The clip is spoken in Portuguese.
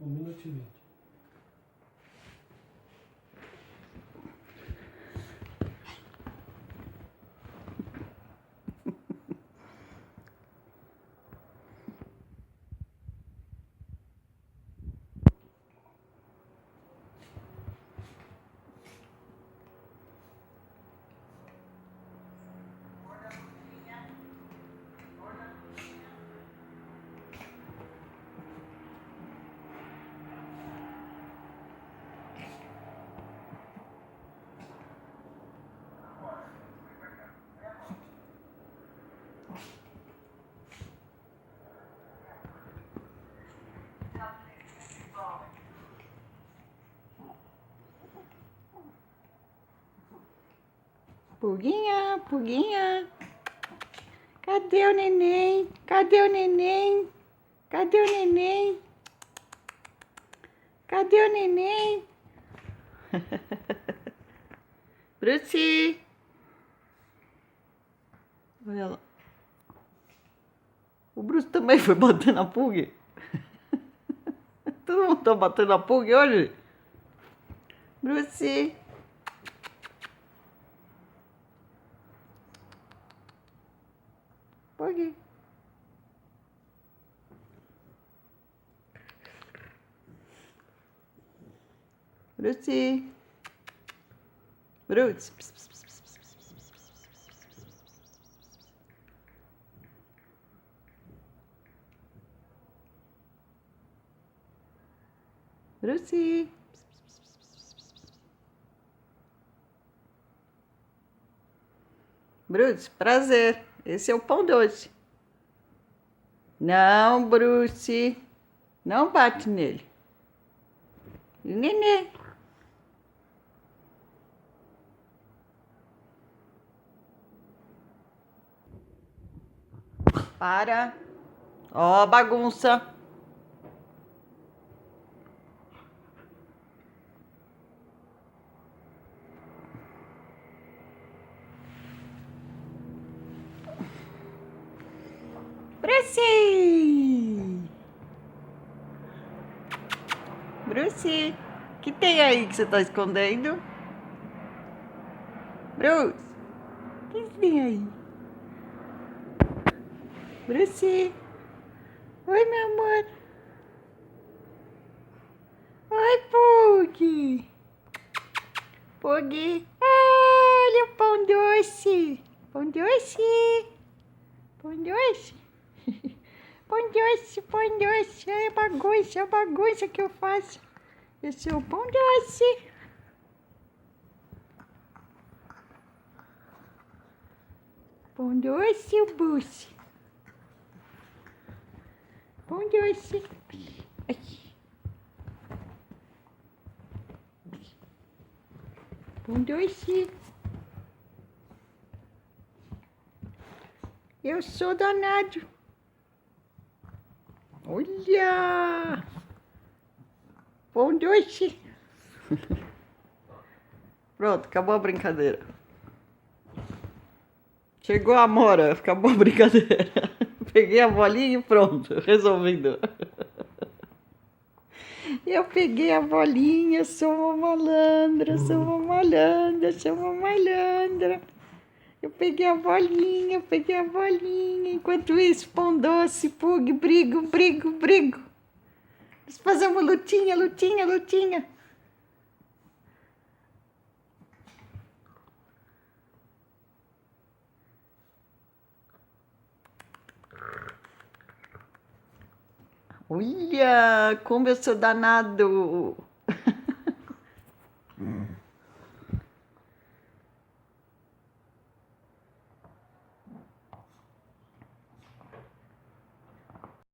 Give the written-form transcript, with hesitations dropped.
1 minuto e 20. Puguinha, Puguinha. Cadê o neném? Cadê o neném? Cadê o neném? Cadê o neném? Bruce! Olha lá. O Bruce também foi bater na Pug. Todo mundo tá batendo na Pug hoje. Bruce! Pug. Bruce! Bruce! Bruce! Bruce, prazer. Esse é o pão doce. Não, Bruce. Não bate nele. Nenê. Para. Ó, bagunça. Bruce! Bruce, o que tem aí que você tá escondendo? Bruce, o que tem aí? Bruce, oi, meu amor. Oi, Pug. Pug, olha o pão doce. Pão doce. Pão doce. Pão doce, pão doce. É a bagunça que eu faço. Eu sou o pão doce. Pão doce, o Bruce. Pão doce. Ai. Pão doce. Eu sou danado. Olha! Pão doce. Pronto, acabou a brincadeira. Chegou a Amora, acabou a brincadeira. Peguei a bolinha e pronto, resolvido. Eu peguei a bolinha, sou uma malandra, sou uma malandra, sou uma malandra. Eu peguei a bolinha, peguei a bolinha. Enquanto isso, pão doce, Pug, brigo, brigo, brigo. Nós fazemos lutinha, lutinha, lutinha. Olha, como eu sou danado.